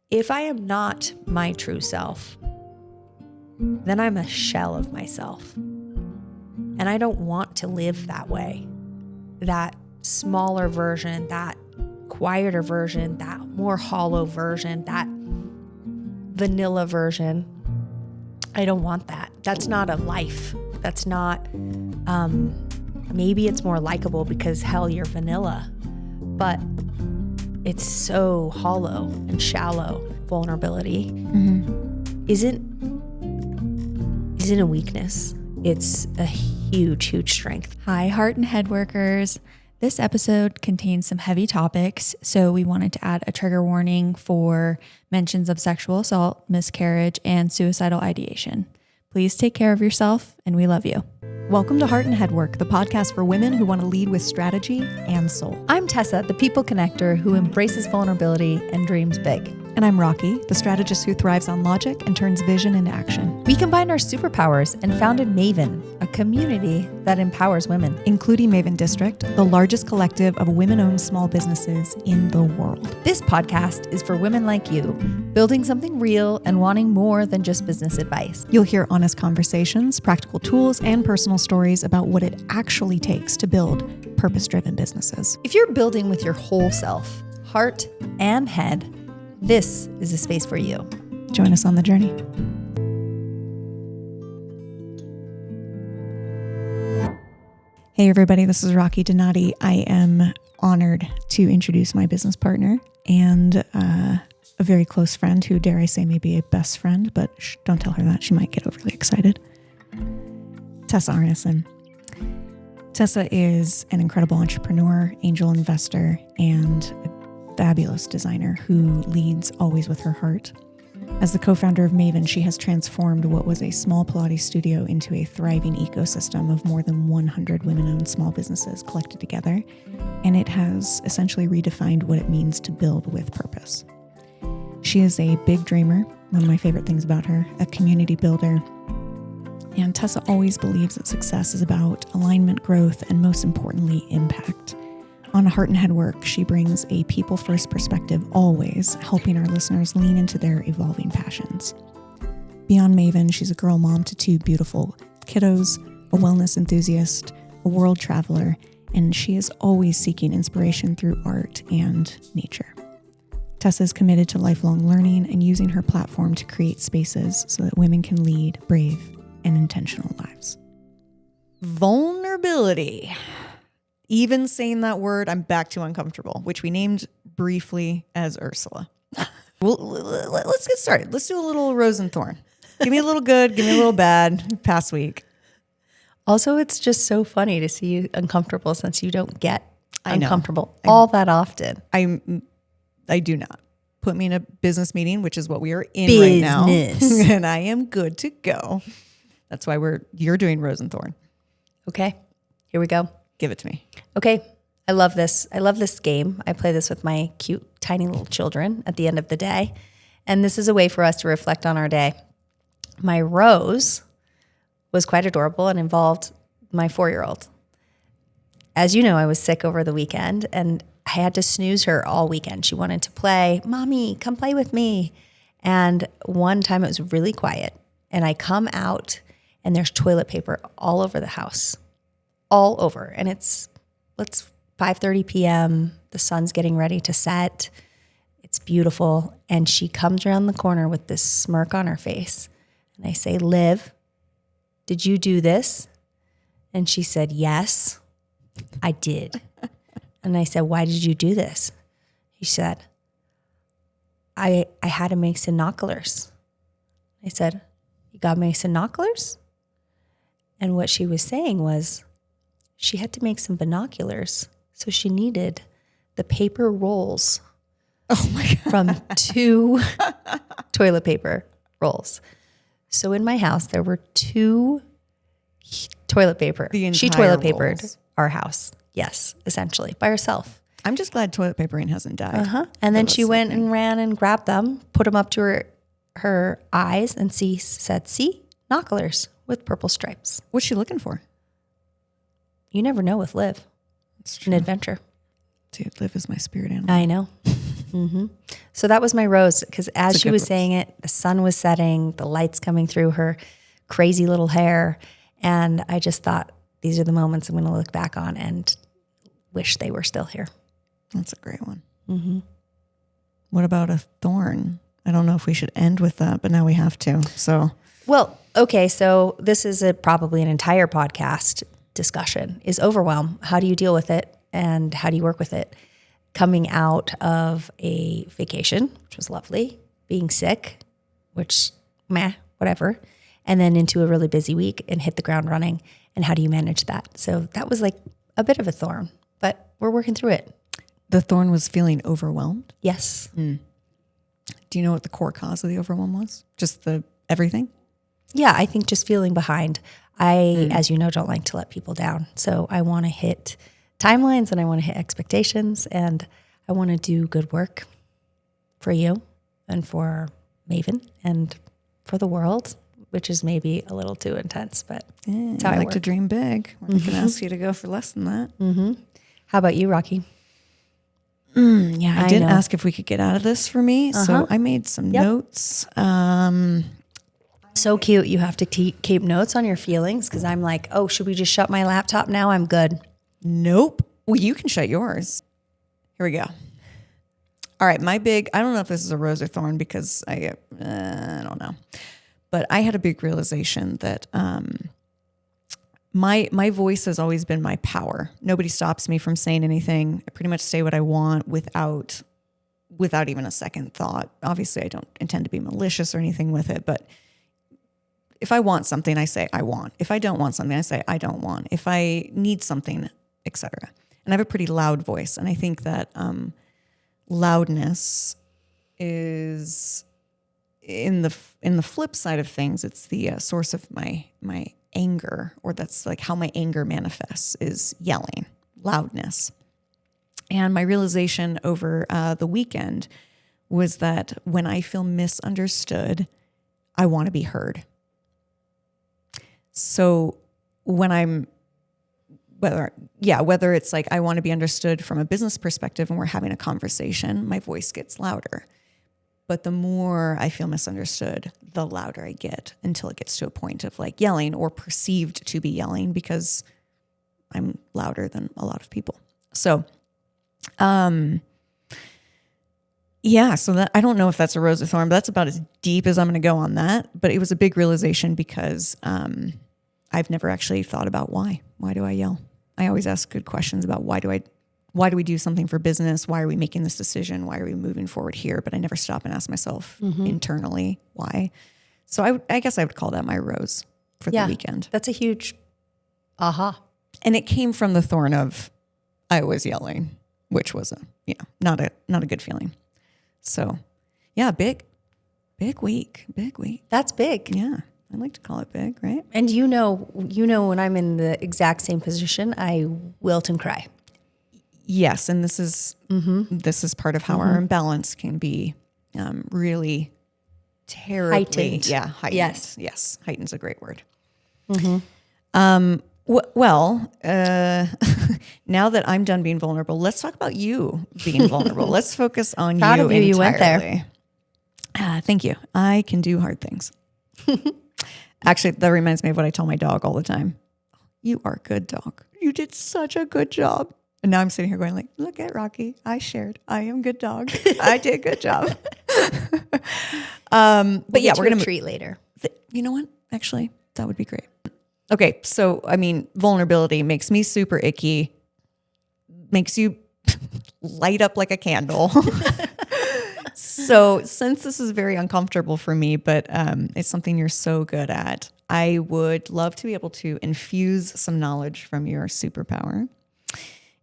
If I am not my true self, then I'm a shell of myself. And I don't want to live that way. That smaller version, that quieter version, that more hollow version, that vanilla version. I don't want that. That's not a life. That's not, maybe it's more likable because hell, you're vanilla. But it's so hollow and shallow. Vulnerability isn't a weakness. It's a huge, huge strength. Hi, heart and head workers. This episode contains some heavy topics, so we wanted to add a trigger warning for mentions of sexual assault, miscarriage, and suicidal ideation. Please take care of yourself, and we love you. Welcome to Heart and Head Work, the podcast for women who want to lead with strategy and soul. I'm Tessa, the people connector who embraces vulnerability and dreams big. And I'm Rocky, the strategist who thrives on logic and turns vision into action. We combined our superpowers and founded Maven, a community that empowers women. Including Maven District, the largest collective of women-owned small businesses in the world. This podcast is for women like you, building something real and wanting more than just business advice. You'll hear honest conversations, practical tools, and personal stories about what it actually takes to build purpose-driven businesses. If you're building with your whole self, heart and head, this is a space for you. Join us on the journey. Hey everybody, this is Rocky Donati. I am honored to introduce my business partner and a very close friend who, dare I say, may be a best friend, but don't tell her that. She might get overly excited. Tessa Arneson. Tessa is an incredible entrepreneur, angel investor, and a fabulous designer who leads always with her heart. As the co-founder of Maven, she has transformed what was a small Pilates studio into a thriving ecosystem of more than 100 women-owned small businesses collected together, and it has essentially redefined what it means to build with purpose. She is a big dreamer, one of my favorite things about her, a community builder, and Tessa always believes that success is about alignment, growth, and most importantly, impact. On Heart and Head Work, she brings a people-first perspective, always helping our listeners lean into their evolving passions. Beyond Maven, she's a girl mom to 2 beautiful kiddos, a wellness enthusiast, a world traveler, and she is always seeking inspiration through art and nature. Tessa is committed to lifelong learning and using her platform to create spaces so that women can lead brave and intentional lives. Vulnerability. Even saying that word, I'm back to uncomfortable, which we named briefly as Ursula. Well, let's get started. Let's do a little rose and thorn. Give me a little good, give me a little bad past week. Also, it's just so funny to see you uncomfortable since you don't get uncomfortable all that often. I do not. Put me in a business meeting, which is what we are in right now. And I am good to go. That's why you're doing rose and thorn. Okay, here we go. Give it to me. Okay. I love this. I love this game. I play this with my cute, tiny little children at the end of the day. And this is a way for us to reflect on our day. My rose was quite adorable and involved my 4-year-old. As you know, I was sick over the weekend and I had to snooze her all weekend. She wanted to play. Mommy, come play with me. And one time it was really quiet and I come out and there's toilet paper all over the house. All over. And it's 5:30 p.m. The sun's getting ready to set. It's beautiful. And she comes around the corner with this smirk on her face. And I say, Liv, did you do this? And she said, yes, I did. And I said, why did you do this? She said, I had to make sinoculars. I said, you got to make sinoculars? And what she was saying was, she had to make some binoculars, so she needed the paper rolls from 2 toilet paper rolls. So in my house, there were 2 toilet paper. She toilet papered our house. Yes, essentially, by herself. I'm just glad toilet papering hasn't died. And then she went and ran and grabbed them, put them up to her eyes, and said, see, noculars with purple stripes. What's she looking for? You never know with Liv. It's an adventure. Dude, Liv is my spirit animal. I know. So that was my rose, because as It's a she good was rose. saying it, the sun was setting, the lights coming through her crazy little hair. And I just thought, these are the moments I'm going to look back on and wish they were still here. That's a great one. What about a thorn? I don't know if we should end with that, but now we have to. So, Well, okay, so this is probably an entire podcast discussion, is overwhelm. How do you deal with it, and how do you work with it? Coming out of a vacation, which was lovely, being sick, which whatever, and then into a really busy week and hit the ground running. And how do you manage that? So that was like a bit of a thorn, but we're working through it. the thorn was feeling overwhelmed. Yes. Do you know what the core cause of the overwhelm was? Just the everything? Yeah, I think just feeling behind. I, as you know, don't like to let people down. So I want to hit timelines, and I want to hit expectations, and I want to do good work for you and for Maven and for the world, which is maybe a little too intense, but it's how I I like work. to dream big. We're not going to ask you to go for less than that. How about you, Rocky? Yeah, I did know. ask if we could get out of this for me. So I made some notes. So cute. You have to keep notes on your feelings, because I'm like, oh, should we just shut my laptop now? I'm good. Nope. Well, you can shut yours. Here we go. All right, I don't know if this is a rose or thorn, because I don't know. But I had a big realization that my voice has always been my power. Nobody stops me from saying anything. I pretty much say what I want without even a second thought. Obviously, I don't intend to be malicious or anything with it, but if I want something, I say I want. If I don't want something, I say I don't want. If I need something, etc. And I have a pretty loud voice, and I think that loudness is in the flip side of things. It's the source of my anger, or that's like how my anger manifests, is yelling, loudness. And my realization over the weekend was that when I feel misunderstood, I want to be heard. So when whether it's like I want to be understood from a business perspective and we're having a conversation, my voice gets louder. But the more I feel misunderstood, the louder I get, until it gets to a point of like yelling, or perceived to be yelling, because I'm louder than a lot of people. So, so that, I don't know if that's a rose or thorn, but that's about as deep as I'm going to go on that. But it was a big realization, because I've never actually thought about why. Why do I yell? I always ask good questions about why do we do something for business? Why are we making this decision? Why are we moving forward here? But I never stop and ask myself internally why. So I guess I would call that my rose for the weekend. That's a huge aha. And it came from the thorn of I was yelling, which was not a good feeling. So yeah, big week. That's big. Yeah. I like to call it big, right? And you know when I'm in the exact same position, I wilt and cry. Yes, and this is part of how our imbalance can be really terribly Heightened. heightened. Yes, heightened's a great word. Now that I'm done being vulnerable, let's talk about you being vulnerable. Let's focus on Proud you of you. entirely. You went there. Thank you. I can do hard things. Actually, that reminds me of what I tell my dog all the time. You are a good dog. You did such a good job. And now I'm sitting here going like, look at Rocky. I shared. I am a good dog. I did a good job. But yeah, we're going to treat later. You know what? Actually, that would be great. Okay. So, I mean, vulnerability makes me super icky, makes you light up like a candle. So since this is very uncomfortable for me, but it's something you're so good at, I would love to be able to infuse some knowledge from your superpower.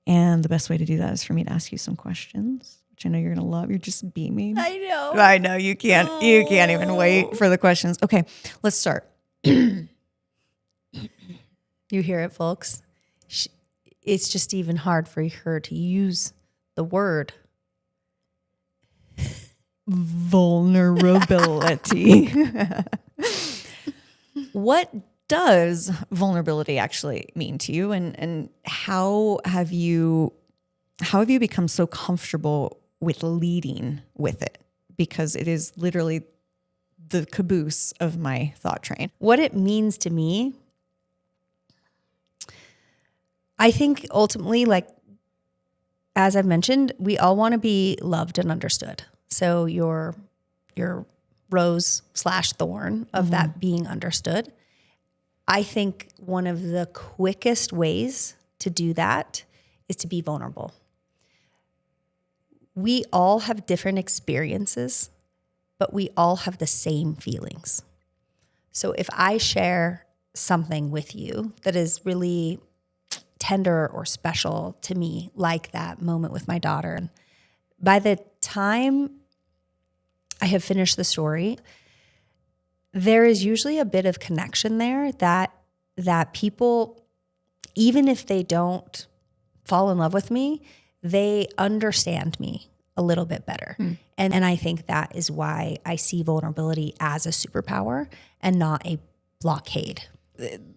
And the best way to do that is for me to ask you some questions, which I know you're going to love. You're just beaming. I know you can't even wait for the questions. Okay, let's start. You hear it, folks. It's just even hard for her to use the word vulnerability. What does vulnerability actually mean to you, and how have you become so comfortable with leading with it, because it is literally the caboose of my thought train. What it means to me, I think ultimately, like, as I've mentioned, we all want to be loved and understood. So your rose / thorn of that being understood. I think one of the quickest ways to do that is to be vulnerable. We all have different experiences, but we all have the same feelings. So if I share something with you that is really tender or special to me, like that moment with my daughter, by the time I have finished the story, there is usually a bit of connection there that people, even if they don't fall in love with me, they understand me a little bit better. And I think that is why I see vulnerability as a superpower and not a blockade.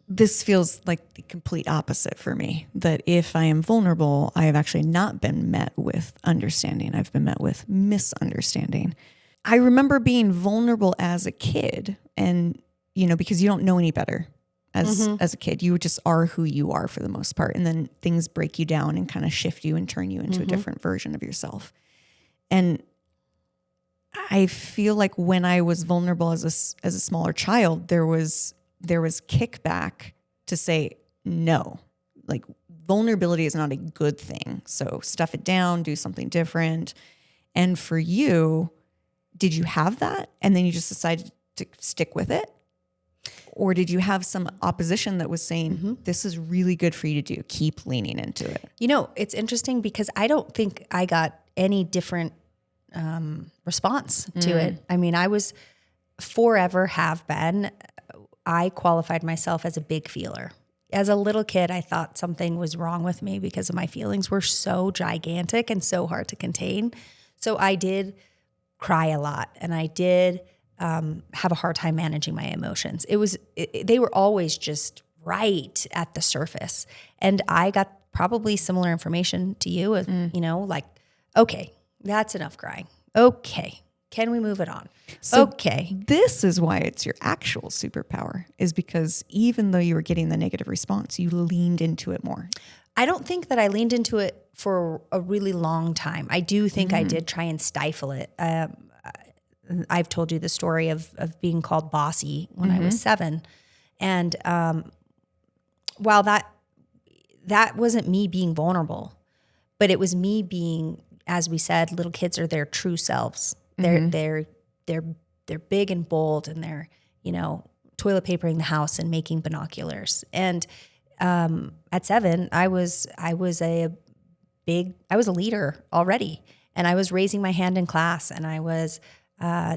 This feels like the complete opposite for me, that if I am vulnerable, I have actually not been met with understanding. I've been met with misunderstanding. I remember being vulnerable as a kid, and, because you don't know any better as a kid, you just are who you are for the most part. And then things break you down and kind of shift you and turn you into a different version of yourself. And I feel like when I was vulnerable as a smaller child, there was kickback to say no. Like, vulnerability is not a good thing. So stuff it down, do something different. And for you, did you have that? And then you just decided to stick with it? Or did you have some opposition that was saying, this is really good for you to do, keep leaning into it? It's interesting because I don't think I got any different response to it. I mean, I was I qualified myself as a big feeler. As a little kid, I thought something was wrong with me because my feelings were so gigantic and so hard to contain. So I did cry a lot, and I did have a hard time managing my emotions. They were always just right at the surface. And I got probably similar information to you, like, okay, that's enough crying. Okay, can we move it on? So okay. This is why it's your actual superpower, is because even though you were getting the negative response, you leaned into it more. I don't think that I leaned into it for a really long time. I do think I did try and stifle it. I've told you the story of being called bossy when I was 7. And while that wasn't me being vulnerable, but it was me being, as we said, little kids are their true selves. They're big and bold, and they're, toilet papering the house and making binoculars. And at 7, I was a leader already, and I was raising my hand in class, and I was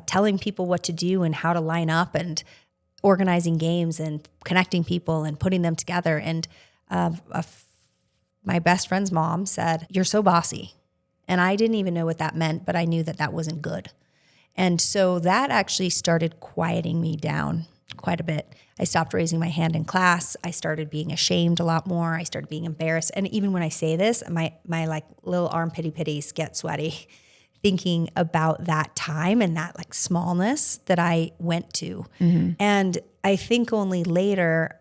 telling people what to do and how to line up, and organizing games and connecting people and putting them together. And my best friend's mom said, "You're so bossy." And I didn't even know what that meant, but I knew that that wasn't good. And so that actually started quieting me down quite a bit. I stopped raising my hand in class. I started being ashamed a lot more. I started being embarrassed. And even when I say this, my like little arm pitties get sweaty thinking about that time and that like smallness that I went to. And I think only later,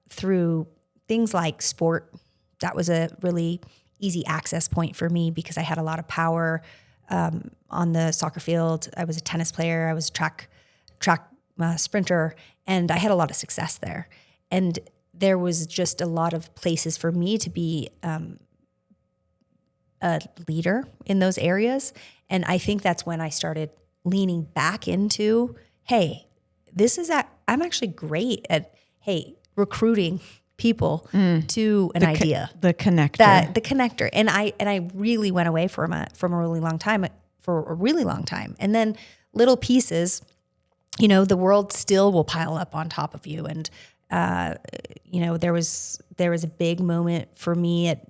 through things like sport, that was a really easy access point for me because I had a lot of power on the soccer field. I was a tennis player. I was a track sprinter, and I had a lot of success there. And there was just a lot of places for me to be a leader in those areas. And I think that's when I started leaning back into, hey, I'm actually great at, recruiting people to an idea. The connector. The connector. And I really went away from a really long time, And then little pieces, the world still will pile up on top of you. And, there was a big moment for me at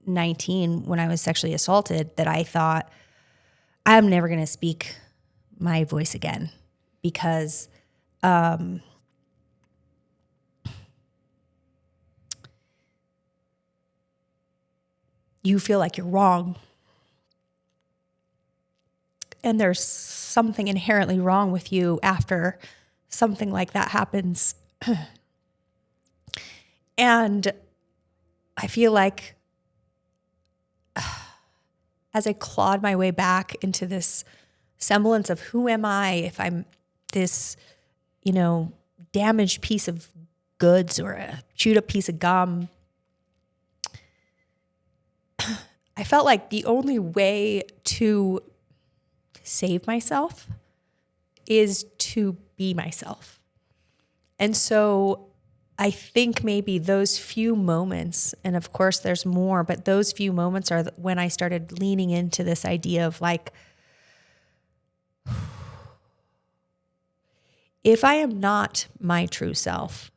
19 when I was sexually assaulted that I thought, I'm never going to speak my voice again because, you feel like you're wrong. and there's something inherently wrong with you after something like that happens. And I feel like as I clawed my way back into this semblance of who am I if I'm this, damaged piece of goods or a chewed up piece of gum, I felt like the only way to save myself is to be myself. And so I think maybe those few moments, and of course there's more, but those few moments are when I started leaning into this idea of like, if I am not my true self,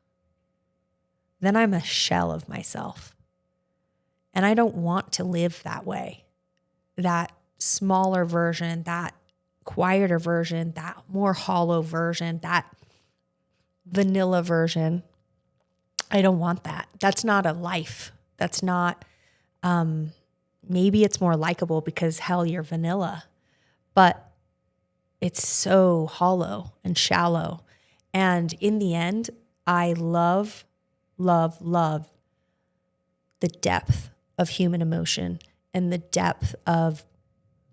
then I'm a shell of myself. And I don't want to live that way. That smaller version, that quieter version, that more hollow version, that vanilla version. I don't want that. That's not a life. That's not, maybe it's more likable because hell, you're vanilla. But it's so hollow and shallow. And in the end, I love the depth of human emotion and the depth of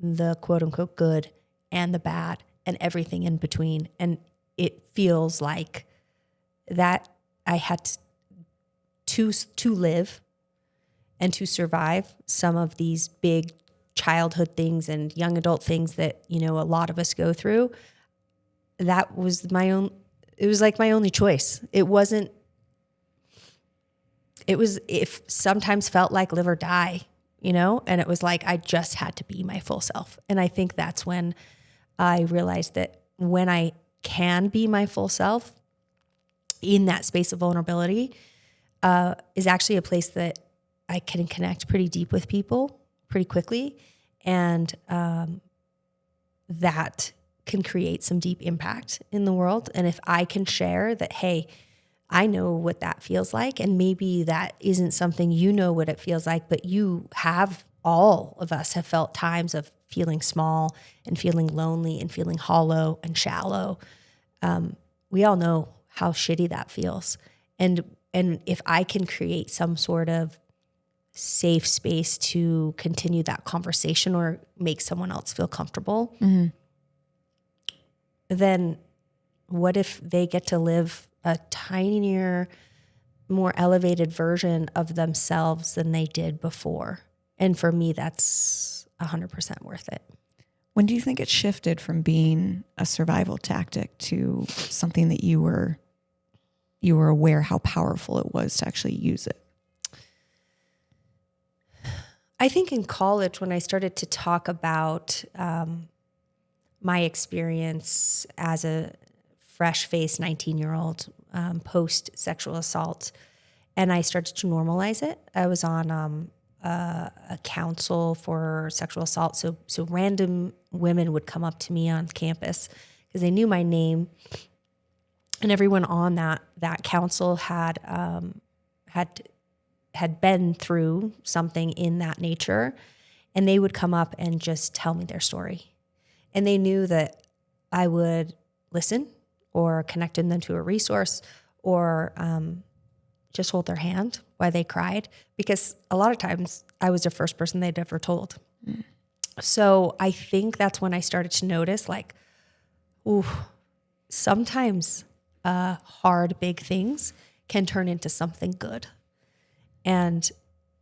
the quote unquote good and the bad and everything in between. And it feels like that I had to live and to survive some of these big childhood things and young adult things that, a lot of us go through. That was it was like my only choice. It sometimes felt like live or die, and it was like, I just had to be my full self. And I think that's when I realized that when I can be my full self in that space of vulnerability, is actually a place that I can connect pretty deep with people pretty quickly. And that can create some deep impact in the world. And if I can share that, hey, I know what that feels like, and maybe that isn't something what it feels like, but all of us have felt times of feeling small and feeling lonely and feeling hollow and shallow. We all know how shitty that feels. And if I can create some sort of safe space to continue that conversation or make someone else feel comfortable, then what if they get to live a tinier, more elevated version of themselves than they did before? And for me, that's 100% worth it. When do you think it shifted from being a survival tactic to something that you were aware how powerful it was to actually use it? I think in college, when I started to talk about my experience as a fresh-faced 19-year-old post-sexual assault, and I started to normalize it. I was on a council for sexual assault, so random women would come up to me on campus because they knew my name, and everyone on that council had been through something in that nature, and they would come up and just tell me their story. And they knew that I would listen or connect them to a resource or just hold their hand while they cried, because a lot of times I was the first person they'd ever told. So I think that's when I started to notice, like, ooh, sometimes hard, big things can turn into something good. And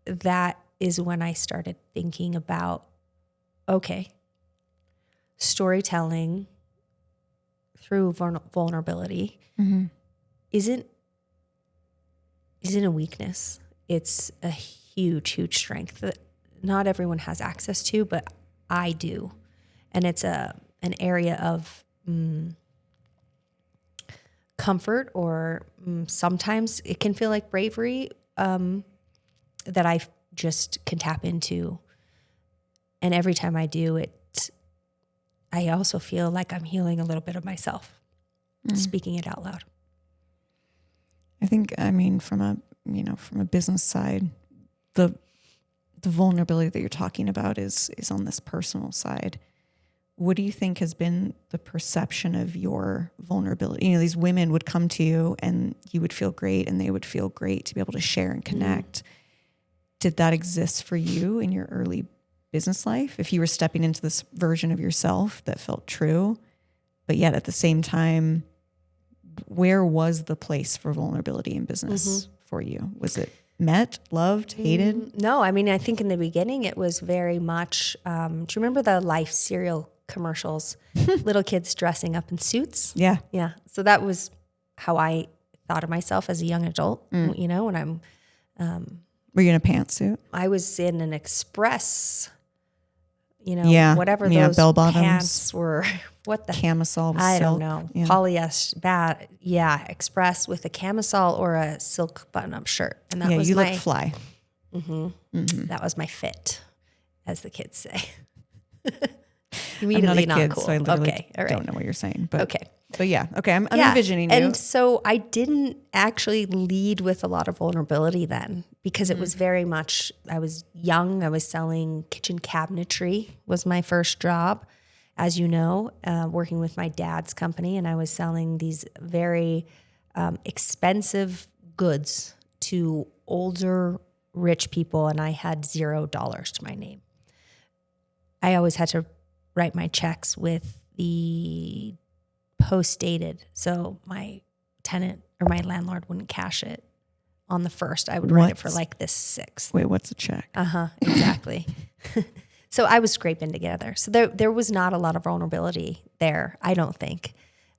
that is when I started thinking about, okay, storytelling through vulnerability isn't a weakness. It's a huge, huge strength that not everyone has access to, but I do. And it's an area of comfort, or sometimes it can feel like bravery, that I just can tap into. And every time I do it, I also feel like I'm healing a little bit of myself, speaking it out loud. I think, from a business side, the vulnerability that you're talking about is on this personal side, what do you think has been the perception of your vulnerability? You know, these women would come to you and you would feel great and they would feel great to be able to share and connect. Did that exist for you in your early business life? If you were stepping into this version of yourself that felt true, but yet at the same time, where was the place for vulnerability in business for you? Was it met, loved, hated? No, I mean, I think in the beginning it was very much, do you remember the Life cereal commercials? Little kids dressing up in suits? Yeah. Yeah. So that was how I thought of myself as a young adult, you know, when Were you in a pantsuit? I was in an Express, you know, whatever those bell bottoms, pants were. What the camisole? I silk. don't know. Yeah. Polyester, Express with a camisole or a silk button-up shirt, and that was you my look fly. that was my fit, as the kids say. I'm Immediately not a kid, cool. so I literally Okay, all right. don't know what you're saying. But Okay. But yeah, okay, I'm envisioning you. And so I didn't actually lead with a lot of vulnerability then, because it was very much, I was young. I was selling kitchen cabinetry was my first job, as you know, working with my dad's company. And I was selling these very expensive goods to older rich people. And I had $0 to my name. I always had to write my checks with the post-dated, so my tenant or my landlord wouldn't cash it on the 1st. I would write it for like the 6th. Wait, what's a check? Exactly. So I was scraping together. So there was not a lot of vulnerability there, I don't think.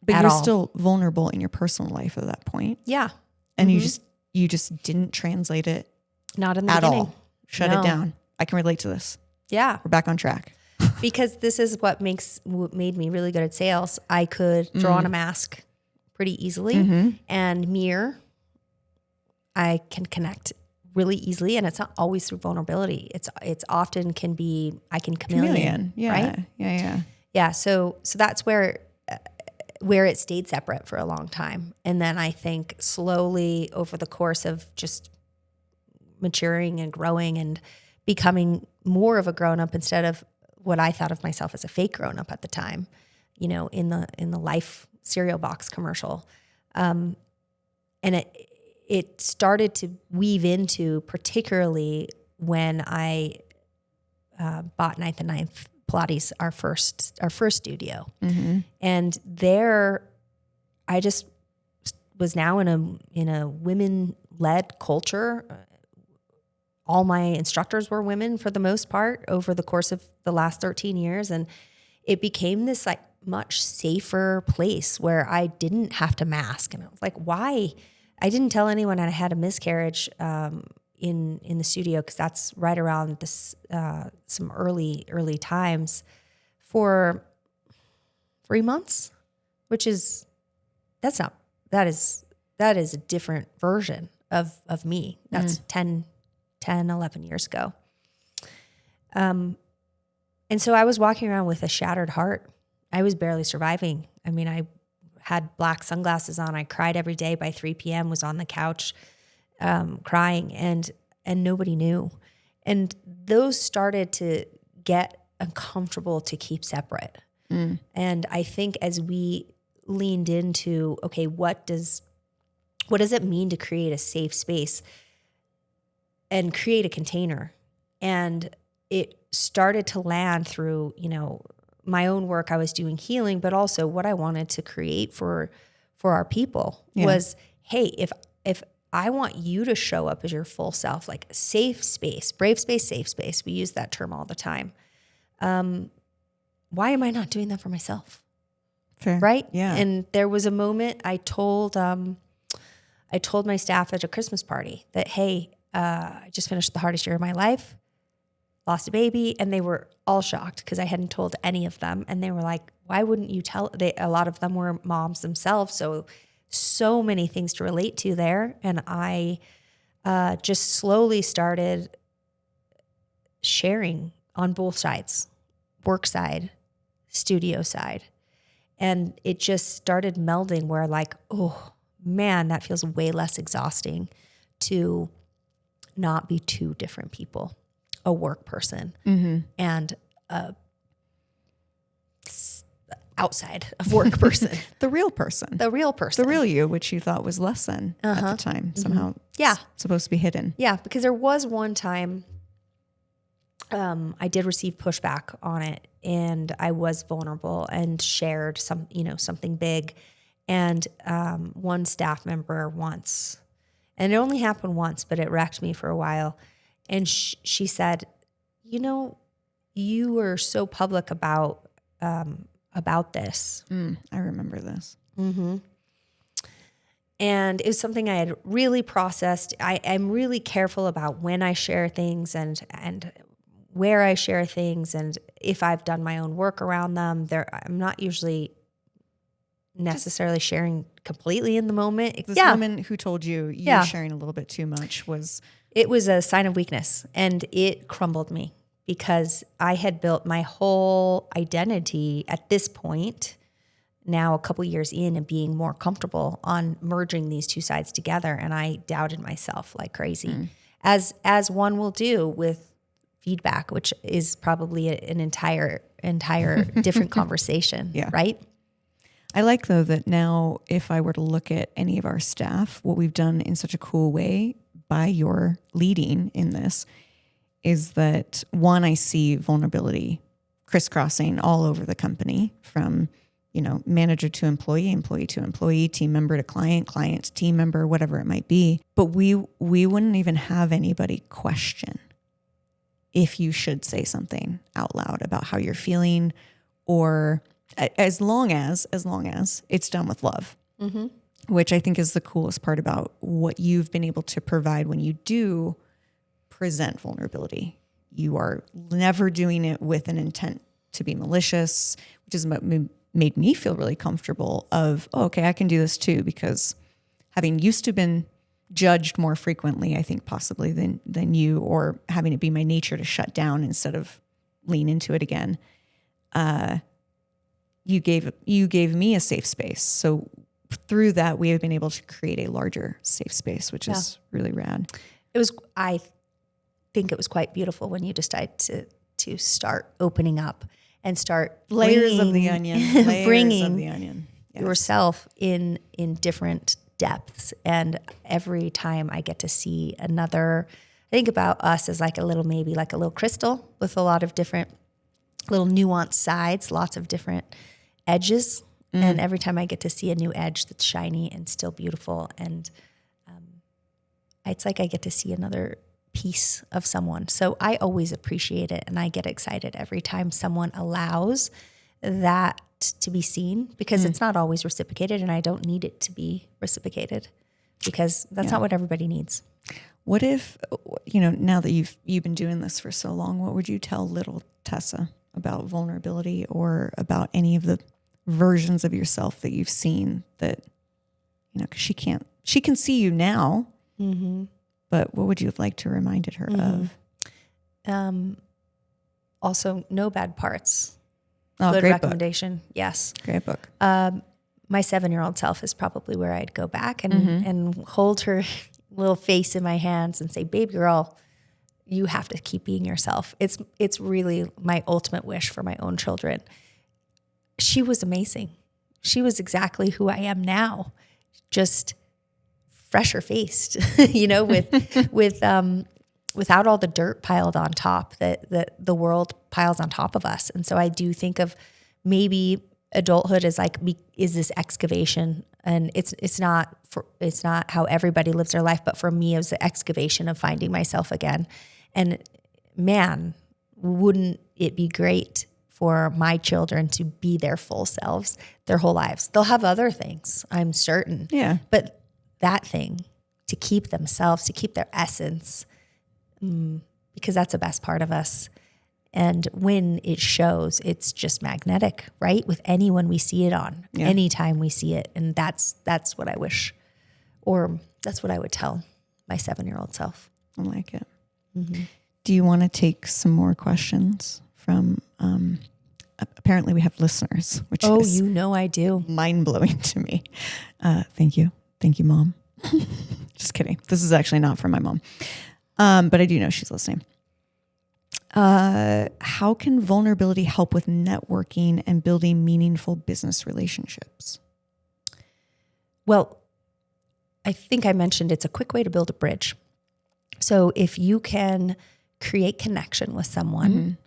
But at you're all. still vulnerable in your personal life at that point. Yeah. And you just didn't translate it Not in the at beginning. all. Shut it down. I can relate to this. Yeah. We're back on track. Because this is what made me really good at sales. I could throw on a mask pretty easily and mirror. I can connect really easily, and it's not always through vulnerability. It's often can be I can chameleon. Yeah, right? Yeah. So that's where it stayed separate for a long time, and then I think slowly over the course of just maturing and growing and becoming more of a grown up instead of what I thought of myself as a fake grown up at the time, you know, in the Life cereal box commercial. And it started to weave into, particularly when I bought Ninth and Ninth Pilates, our first studio. And there I just was now in a women-led culture. All my instructors were women for the most part over the course of the last 13 years. And it became this like much safer place where I didn't have to mask. And I was like, why? I didn't tell anyone I had a miscarriage in the studio, because that's right around this some early times, for 3 months, which is that is a different version of me. That's 10, 11 years ago. And so I was walking around with a shattered heart. I was barely surviving. I mean, I had black sunglasses on. I cried every day by 3 p.m., was on the couch crying, and nobody knew. And those started to get uncomfortable to keep separate. And I think as we leaned into, okay, what does it mean to create a safe space and create a container? And it started to land through, you know, my own work. I was doing healing, but also what I wanted to create for our people was, hey, if I want you to show up as your full self, like safe space, brave space, safe space. We use that term all the time. Why am I not doing that for myself? Fair. Right? Yeah. And there was a moment I told my staff at a Christmas party that, hey, I just finished the hardest year of my life, lost a baby, and they were all shocked because I hadn't told any of them. And they were like, why wouldn't you tell? A lot of them were moms themselves. So many things to relate to there. And I just slowly started sharing on both sides, work side, studio side. And it just started melding where like, oh man, that feels way less exhausting to not be two different people, a work person and a outside of work person. The real person. The real person. The real you, which you thought was less than at the time, somehow supposed to be hidden. Yeah, because there was one time I did receive pushback on it, and I was vulnerable and shared something big. And one staff member once, and it only happened once, but it wrecked me for a while. And she said, you were so public about this. I remember this. Mm-hmm. And it was something I had really processed. I'm really careful about when I share things and where I share things, and if I've done my own work around them. I'm not usually necessarily sharing completely in the moment. This woman who told you you're sharing a little bit too much it was a sign of weakness, and it crumbled me because I had built my whole identity at this point, now a couple years in, and being more comfortable on merging these two sides together. And I doubted myself like crazy, as one will do with feedback, which is probably an entire different conversation, right? I like, though, that now if I were to look at any of our staff, what we've done in such a cool way by your leading in this is that, one, I see vulnerability crisscrossing all over the company, from, manager to employee, employee to employee, team member to client, client to team member, whatever it might be. But we wouldn't even have anybody question if you should say something out loud about how you're feeling, or as long as it's done with love, which I think is the coolest part about what you've been able to provide when you do present vulnerability. You are never doing it with an intent to be malicious, which is what made me feel really comfortable of, okay, I can do this too, because having used to been judged more frequently, I think possibly than you, or having it be my nature to shut down instead of lean into it again. You gave me a safe space. So through that, we have been able to create a larger safe space, which is really rad. I think it was quite beautiful when you decided to start opening up and start layers of the onion, yourself in different depths. And every time I get to see another, I think about us as like a little crystal with a lot of different little nuanced sides, lots of different edges. And every time I get to see a new edge that's shiny and still beautiful, and it's like I get to see another piece of someone. So I always appreciate it, and I get excited every time someone allows that to be seen, because it's not always reciprocated, and I don't need it to be reciprocated, because that's not what everybody needs. What if, now that you've been doing this for so long, what would you tell little Tessa about vulnerability, or about any of the versions of yourself that you've seen that, because she can see you now, but what would you have liked to reminded her of? Also, no bad parts. Oh, good great recommendation. Book. Yes. Great book. My 7-year-old self is probably where I'd go back and hold her little face in my hands and say, baby girl, you have to keep being yourself. It's really my ultimate wish for my own children. She was amazing. She was exactly who I am now, just fresher faced, without all the dirt piled on top that the world piles on top of us. And so I do think of maybe adulthood as is this excavation, and it's not how everybody lives their life, but for me, it was the excavation of finding myself again. And man, wouldn't it be great for my children to be their full selves their whole lives? They'll have other things, I'm certain. Yeah. But that thing, to keep themselves, to keep their essence, because that's the best part of us. And when it shows, it's just magnetic, right? With anyone we see it on, anytime we see it. And that's what I wish, or that's what I would tell my 7-year-old self. I like it. Do you want to take some more questions from, apparently we have listeners, which is I do. mind-blowing to me. Thank you. Thank you, Mom. Just kidding. This is actually not from my mom. But I do know she's listening. How can vulnerability help with networking and building meaningful business relationships? Well, I think I mentioned it's a quick way to build a bridge. So if you can create connection with someone,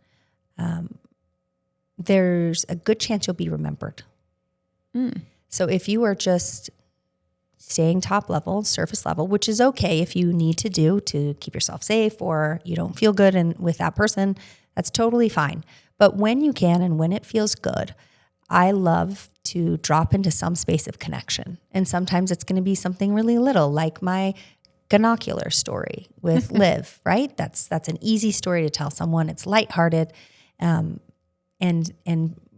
there's a good chance you'll be remembered. So if you are just staying top level, surface level, which is okay if you need to do to keep yourself safe or you don't feel good and with that person, that's totally fine. But when you can and when it feels good, I love to drop into some space of connection. And sometimes it's going to be something really little, like my ganocular story with Liv, right? That's an easy story to tell someone. It's lighthearted, and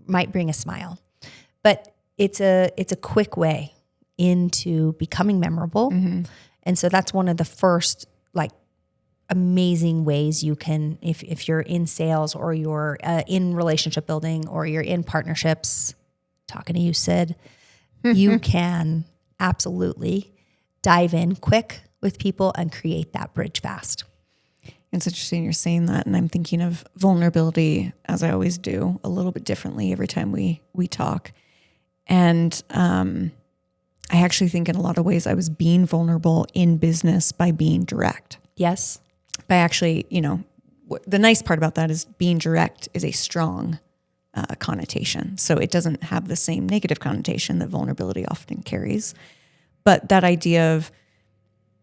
might bring a smile. But it's a quick way into becoming memorable. And so that's one of the first amazing ways you can, if you're in sales or you're in relationship building or you're in partnerships, talking to you, Sid, you can absolutely dive in quick with people and create that bridge fast. It's interesting you're saying that, and I'm thinking of vulnerability, as I always do, a little bit differently every time we talk. And I actually think in a lot of ways I was being vulnerable in business by being direct. Yes. By actually, the nice part about that is being direct is a strong connotation. So it doesn't have the same negative connotation that vulnerability often carries. But that idea of,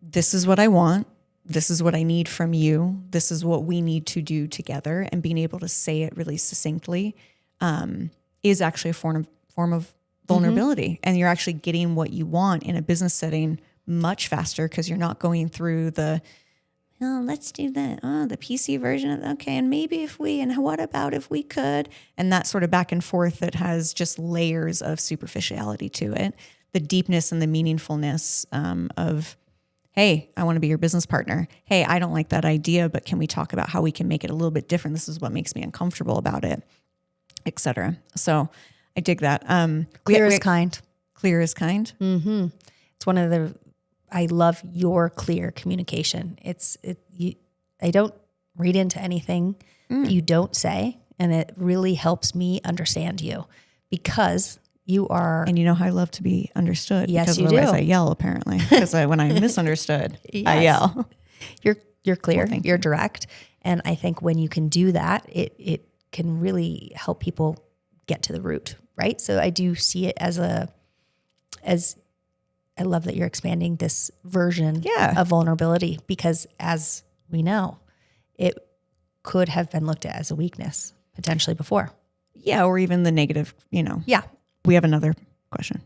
this is what I want, this is what I need from you, this is what we need to do together, and being able to say it really succinctly is actually a form of vulnerability. And you're actually getting what you want in a business setting much faster because you're not going through let's do the PC version of, okay, and maybe if we, and what about if we could, and that sort of back and forth that has just layers of superficiality to it. The deepness and the meaningfulness of, hey, I want to be your business partner. Hey, I don't like that idea, but can we talk about how we can make it a little bit different? This is what makes me uncomfortable about it, et cetera. So I dig that. Clear is kind. Clear is kind. Mm-hmm. It's one of I love your clear communication. I don't read into anything that you don't say, and it really helps me understand you because you are. And you know how I love to be understood. Yes, because you otherwise do. I yell, apparently, because when I'm misunderstood, I yell. You're clear. Well, you're direct, and I think when you can do that, it can really help people get to the root, right? So I do see it as I love that you're expanding this version of vulnerability because, as we know, it could have been looked at as a weakness potentially before. Yeah, or even the negative, Yeah. We have another question.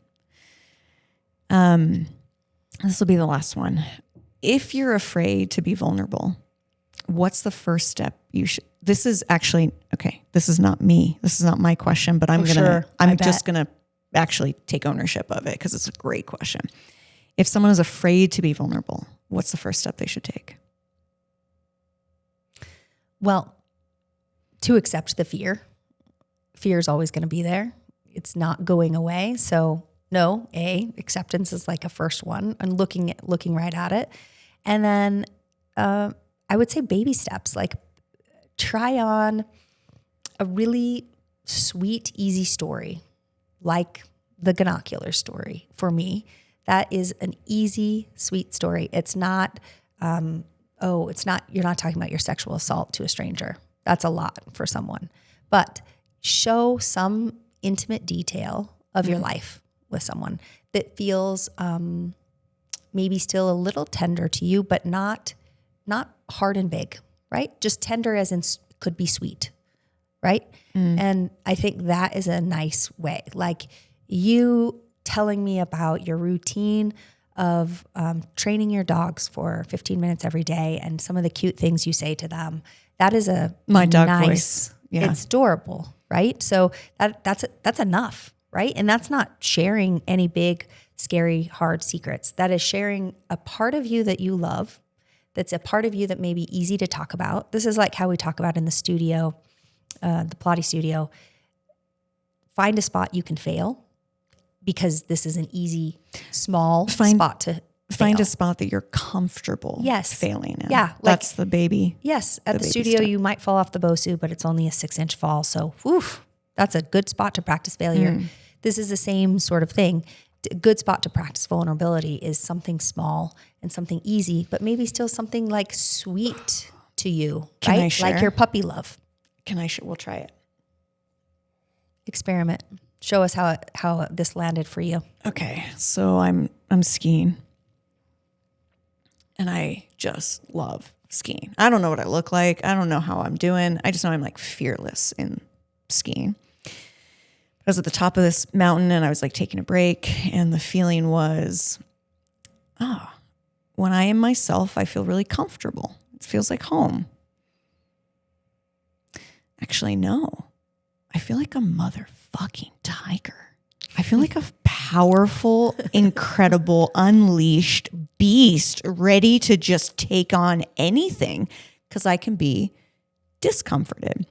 This will be the last one. If you're afraid to be vulnerable, what's the first step you should? This is actually, okay, this is not me. This is not my question, but I'm just going to actually take ownership of it because it's a great question. If someone is afraid to be vulnerable, what's the first step they should take? Well, to accept the fear. Fear is always going to be there. It's not going away. So no, acceptance is like a first one, and looking right at it. And then I would say baby steps, like try on a really sweet, easy story, like the ganocular story for me. That is an easy, sweet story. It's not, you're not talking about your sexual assault to a stranger. That's a lot for someone. But show some intimate detail of your life with someone that feels maybe still a little tender to you, but not hard and big, right? Just tender as in could be sweet, right? And I think that is a nice way. Like you telling me about your routine of training your dogs for 15 minutes every day and some of the cute things you say to them. That is my dog voice. Yeah. It's adorable, right? So that's enough, right? And that's not sharing any big, scary, hard secrets. That is sharing a part of you that you love. That's a part of you that may be easy to talk about. This is like how we talk about in the studio, the Pilates studio. Find a spot you can fail because this is an easy, small spot to Find fail. a spot that you're comfortable failing in. Yeah. That's the baby. Yes. At the baby studio, step. you might fall off the BOSU, but it's only a 6-inch fall. So that's a good spot to practice failure. This is the same sort of thing. A good spot to practice vulnerability is something small and something easy, but maybe still something like sweet to you, Can right? I share? Like your puppy love. We'll try it. Experiment. Show us how this landed for you. Okay. So I'm skiing. And I just love skiing. I don't know what I look like. I don't know how I'm doing. I just know I'm like fearless in skiing. I was at the top of this mountain and I was like taking a break, and the feeling was, when I am myself, I feel really comfortable. It feels like home. Actually, no. I feel like a motherfucking tiger. I feel like a powerful, incredible, unleashed beast ready to just take on anything because I can be discomforted.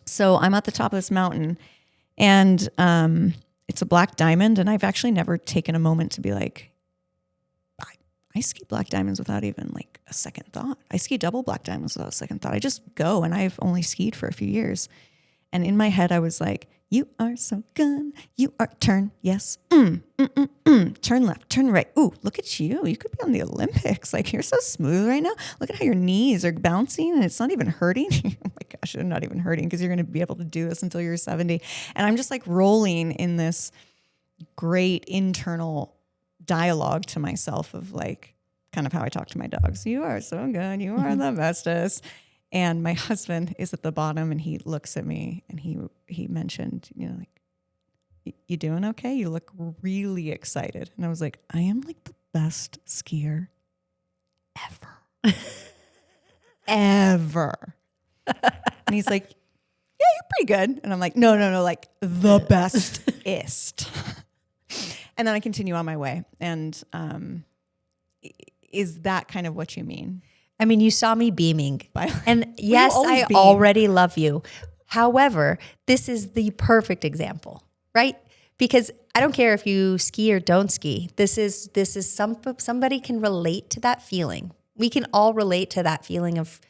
So I'm at the top of this mountain, and it's a black diamond, and I've actually never taken a moment to be like, I ski black diamonds without even like a second thought. I ski double black diamonds without a second thought. I just go, and I've only skied for a few years. And in my head, I was like, you are so good. You are turn. Yes. Turn left, turn right. Ooh, look at you. You could be on the Olympics. Like, you're so smooth right now. Look at how your knees are bouncing and it's not even hurting. Oh my gosh, they're not even hurting because you're going to be able to do this until you're 70. And I'm just like rolling in this great internal dialogue to myself of like, kind of how I talk to my dogs. You are so good. You are the bestest. And my husband is at the bottom, and he looks at me, and he mentioned, like, you doing okay? You look really excited. And I was like, I am like the best skier ever. Ever. And he's like, yeah, you're pretty good. And I'm like, no, like the bestest. And then I continue on my way. And is that kind of what you mean? I mean, you saw me beaming. And yes, I beam. already love you. However, this is the perfect example, right? Because I don't care if you ski or don't ski. This is somebody can relate to that feeling. We can all relate to that feeling of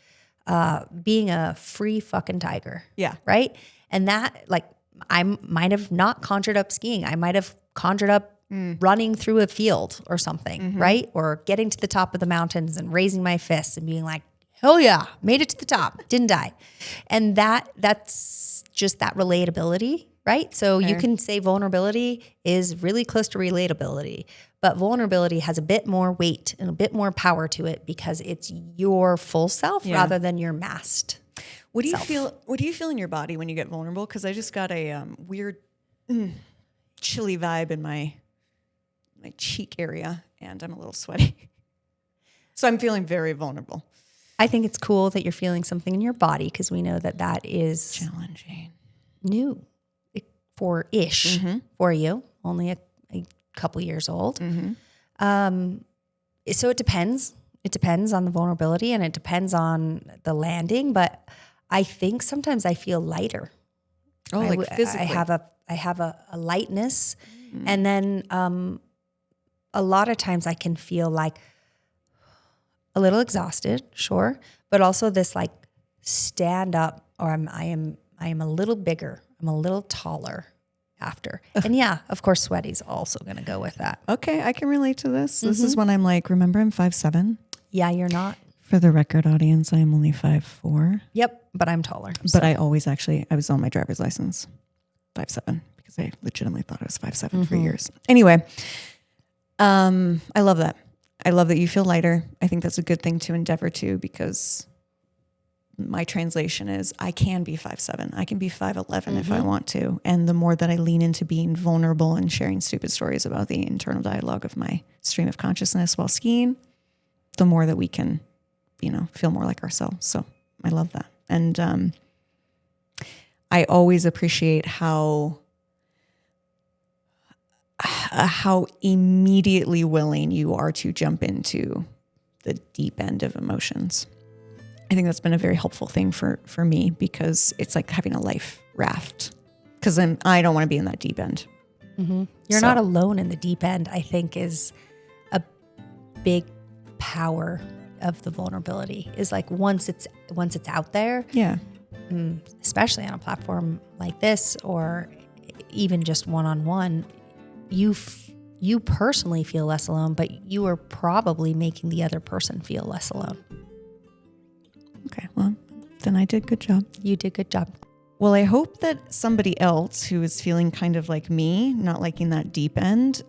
being a free fucking tiger. Yeah. Right? And that, like, I might have not conjured up skiing. I might have conjured up running through a field or something, right? Or getting to the top of the mountains and raising my fists and being like, hell yeah, made it to the top, didn't die. And that's just that relatability, right? So you can say vulnerability is really close to relatability, but vulnerability has a bit more weight and a bit more power to it because it's your full self rather than your masked What do you self. feel? What do you feel in your body when you get vulnerable? Because I just got a weird, chilly vibe in my cheek area, and I'm a little sweaty. So I'm feeling very vulnerable. I think it's cool that you're feeling something in your body because we know that is Challenging. new for you, only a couple years old. So it depends. It depends on the vulnerability and it depends on the landing. But I think sometimes I feel lighter. Oh, like physically. I have a lightness, and then a lot of times I can feel like a little exhausted, sure, but also this like stand up, or I am a little bigger, I'm a little taller after. And yeah, of course, sweaty's also going to go with that. Okay, I can relate to this. This is when I'm like, remember I'm 5'7"? Yeah, you're not. For the record audience, I am only 5'4". Yep, but I'm taller. But I was on my driver's license 5'7", because I legitimately thought I was 5'7" for years. Anyway, I love that. I love that you feel lighter. I think that's a good thing to endeavor to, because my translation is I can be 5'7". I can be 5'11" if I want to. And the more that I lean into being vulnerable and sharing stupid stories about the internal dialogue of my stream of consciousness while skiing, the more that we can, feel more like ourselves. So I love that. And I always appreciate how immediately willing you are to jump into the deep end of emotions. I think that's been a very helpful thing for me, because it's like having a life raft, because I don't want to be in that deep end. You're not alone in the deep end, I think is big power of the vulnerability is like once it's out there, Yeah. especially on a platform like this or even just one-on-one, you personally feel less alone, but you are probably making the other person feel less alone. Okay. Well, then I did good job. You did good job. Well, I hope that somebody else who is feeling kind of like me, not liking that deep end,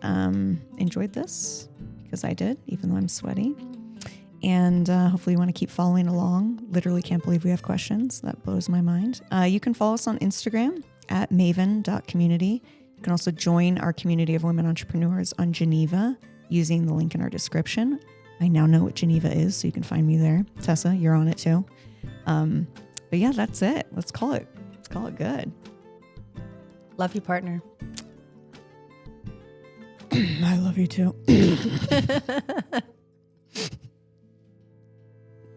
enjoyed this, because I did, even though I'm sweaty. And hopefully you want to keep following along. Literally can't believe we have questions. That blows my mind. You can follow us on Instagram at maven.community. You can also join our community of women entrepreneurs on Geneva using the link in our description. I now know what Geneva is, so you can find me there. Tessa, you're on it too. But yeah, that's it. Let's call it good. Love you, partner. I love you too.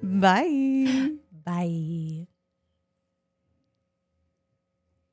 Bye. Bye.